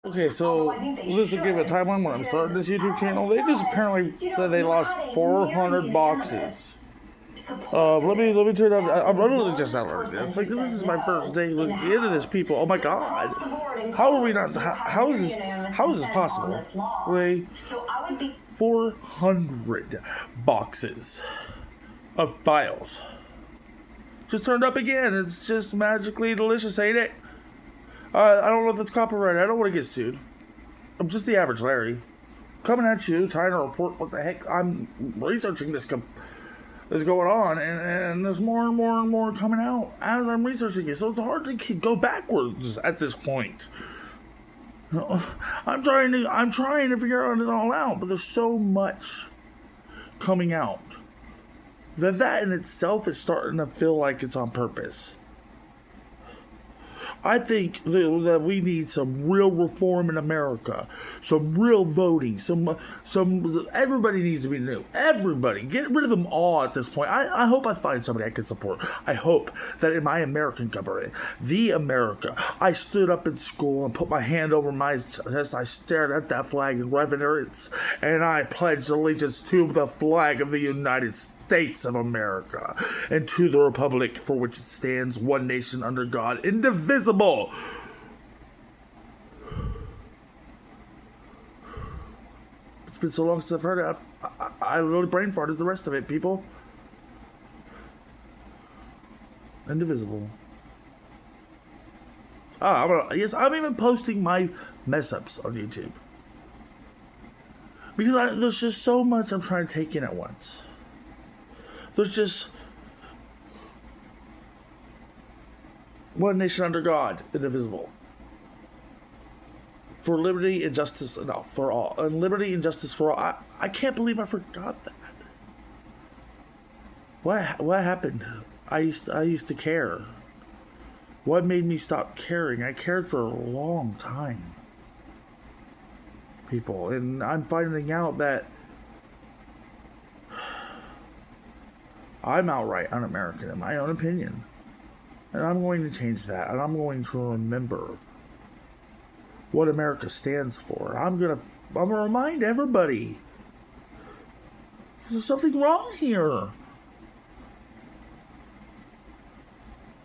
Okay, so this will give a timeline when I'm starting this YouTube channel. They just apparently said they lost 400 boxes. Let me turn it up. I'm literally just not learning this. Like, this is my first day looking into this. People, oh my god, how are we not? How is this? How is this possible? Wait, 400 boxes of files just turned up again. It's just magically delicious, ain't it? I don't know if it's copyrighted. I don't want to get sued. I'm just the average Larry, coming at you, trying to report what the heck I'm researching this is going on, and there's more and more and more coming out as I'm researching it. So it's hard to go backwards at this point. I'm trying to figure it all out, but there's so much coming out that in itself is starting to feel like it's on purpose. I think that we need some real reform in America, some real voting, some. Everybody needs to be new. Everybody, get rid of them all at this point. I hope I find somebody I can support. I hope that in my American government, the America, I stood up in school and put my hand over my chest. I stared at that flag in reverence, and I pledged allegiance to the flag of the United States of America, and to the republic for which it stands, one nation under God, indivisible. It's been so long since I've heard it. I literally brain farted the rest of it, people. Indivisible. I'm even posting my mess ups on YouTube because there's just so much I'm trying to take in at once. There's just one nation under God, indivisible. For liberty and justice, no, for all. And liberty and justice for all. I can't believe I forgot that. What happened? I used to care. What made me stop caring? I cared for a long time, people. And I'm finding out that I'm outright un-American in my own opinion. And I'm going to change that. And I'm going to remember what America stands for. I'm gonna remind everybody there's something wrong here.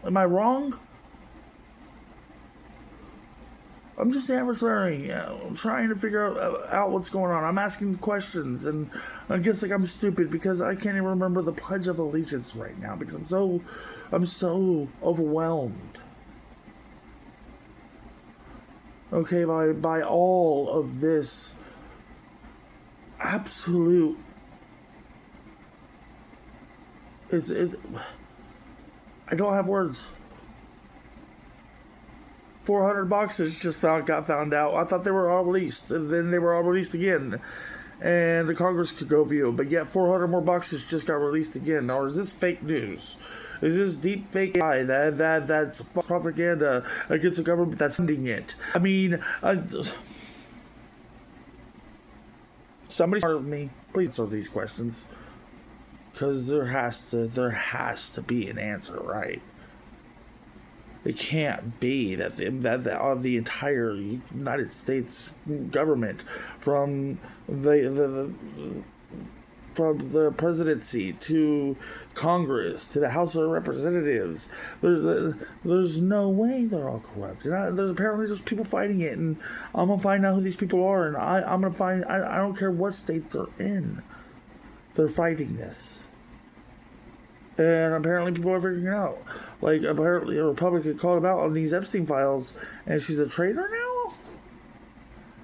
Am I wrong? I'm just the average Larry. I'm trying to figure out what's going on. I'm asking questions, and I guess I'm stupid because I can't even remember the Pledge of Allegiance right now because I'm so overwhelmed. Okay, by all of this absolute, it's I don't have words. 400 boxes just got found out. I thought they were all released, and then they were all released again, and the Congress could go view. But yet 400 more boxes just got released again. Or is this fake news? Is this deep fake AI that's propaganda against the government that's funding it? I mean, somebody smarter than me, please answer these questions, because there has to be an answer, right? It can't be that the entire United States government, from the presidency to Congress to the House of Representatives, there's no way they're all corrupt. And there's apparently just people fighting it, and I'm gonna find out who these people are, and I'm gonna find. I don't care what state they're in, they're fighting this. And apparently people are figuring it out. Like, apparently a Republican called him out on these Epstein files, and she's a traitor now?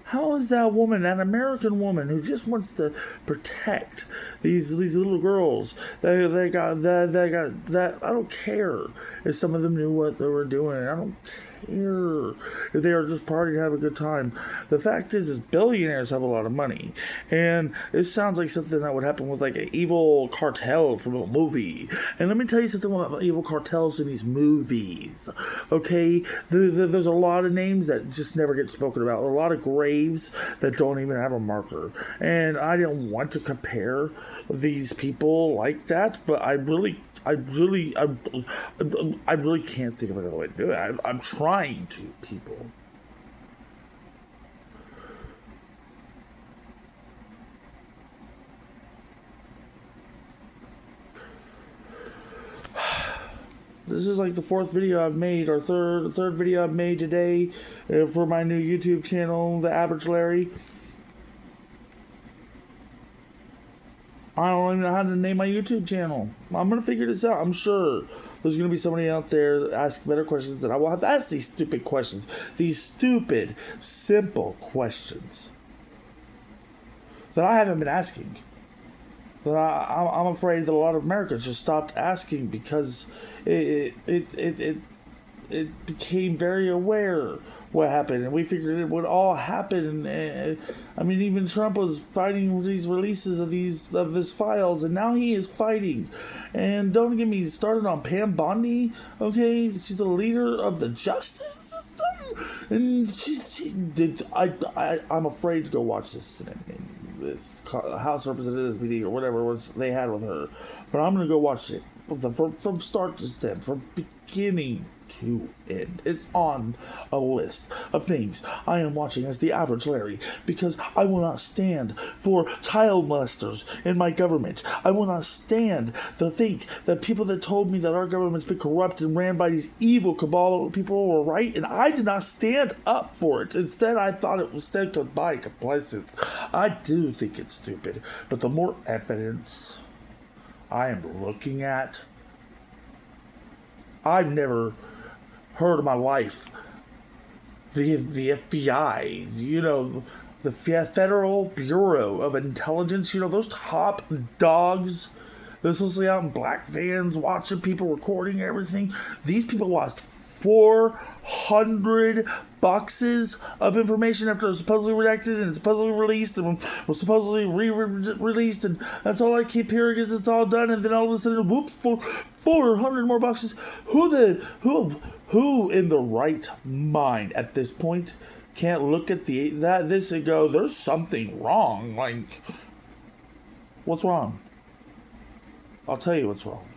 How is that woman, that American woman who just wants to protect these little girls, they got that, I don't care if some of them knew what they were doing. I don't care if they are just partying and have a good time. The fact is billionaires have a lot of money, and it sounds like something that would happen with like an evil cartel from a movie. And let me tell you something about evil cartels in these movies. Okay, there's a lot of names that just never get spoken about. A lot of graves that don't even have a marker. And I didn't want to compare these people like that, but I really can't think of another way to do it. I'm trying to, people. This is like the fourth video I've made, or third video I've made today for my new YouTube channel, The Average Larry. I don't even know how to name my YouTube channel. I'm going to figure this out. I'm sure there's going to be somebody out there that asks better questions than I will have to ask these stupid questions. These stupid, simple questions that I haven't been asking. That I'm afraid that a lot of Americans just stopped asking because it became very aware what happened, and we figured it would all happen. I mean, even Trump was fighting these releases of this files, and now he is fighting. And don't get me started on Pam Bondi. Okay, she's the leader of the justice system, and she did. I'm afraid to go watch this House Representatives meeting or whatever they had with her, but I'm gonna go watch it from start to end, from beginning to end. It's on a list of things I am watching as the average Larry, because I will not stand for child molesters in my government. I will not stand to think that people that told me that our government's been corrupt and ran by these evil cabal people were right, and I did not stand up for it. Instead, I thought it was stand by complacence. I do think it's stupid, but the more evidence I am looking at, I've never heard of my life the FBI, the Federal Bureau of Intelligence, those top dogs, they're supposedly out in black vans watching people, recording everything. These people lost 400 boxes of information after it was supposedly redacted and supposedly released and was supposedly re-released, and that's all I keep hearing is it's all done, and then all of a sudden, whoops, 400 more boxes. Who in the right mind at this point can't look at this and go, there's something wrong? Like, what's wrong? I'll tell you what's wrong.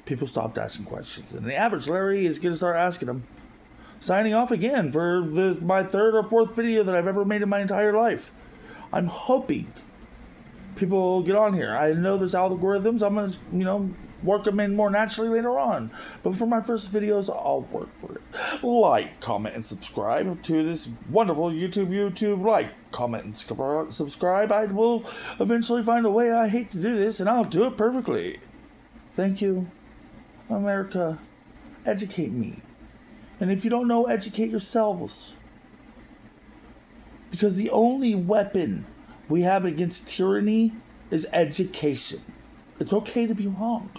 People stopped asking questions, and the average Larry is going to start asking them. Signing off again for my third or fourth video that I've ever made in my entire life. I'm hoping people will get on here. I know there's algorithms. I'm going to, work them in more naturally later on. But for my first videos, I'll work for it. Like, comment, and subscribe to this wonderful YouTube. Like, comment, and subscribe. I will eventually find a way. I hate to do this, and I'll do it perfectly. Thank you, America. Educate me. And if you don't know, educate yourselves. Because the only weapon we have against tyranny is education. It's okay to be wrong.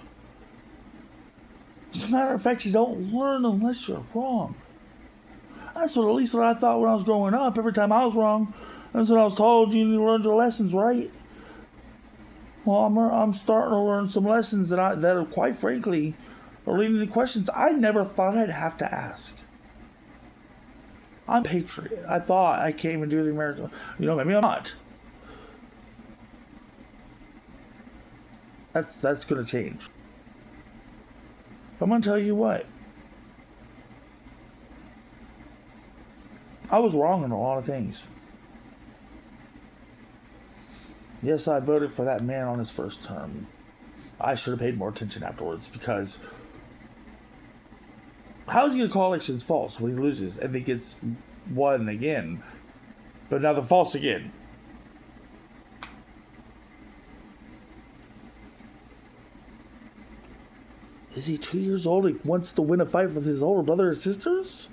As a matter of fact, you don't learn unless you're wrong. That's at least what I thought when I was growing up. Every time I was wrong, that's what I was told. You need to learn your lessons, right? Well, I'm starting to learn some lessons that are, quite frankly, are leading to questions I never thought I'd have to ask. I'm a patriot. I thought I came and do the American. Maybe I'm not. That's going to change. I'm going to tell you what. I was wrong on a lot of things. Yes, I voted for that man on his first term. I should have paid more attention afterwards, because how is he going to call elections false when he loses and then gets won again? But now they're false again. Is he 2 years old and wants to win a fight with his older brother or sisters?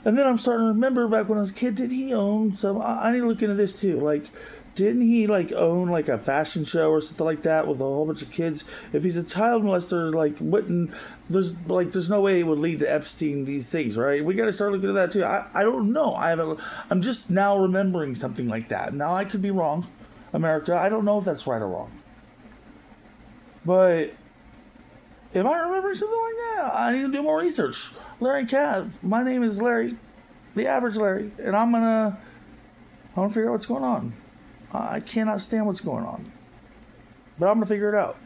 And then I'm starting to remember back when I was a kid, did he own some... I need to look into this too. Like, didn't he own a fashion show or something like that with a whole bunch of kids? If he's a child molester, wouldn't... There's no way it would lead to Epstein, these things, right? We got to start looking at that too. I don't know. I'm just now remembering something like that. Now, I could be wrong, America. I don't know if that's right or wrong. But... am I remembering something like that? I need to do more research. Larry Cat. My name is Larry, the average Larry, and I'm gonna figure out what's going on. I cannot stand what's going on, but I'm gonna figure it out.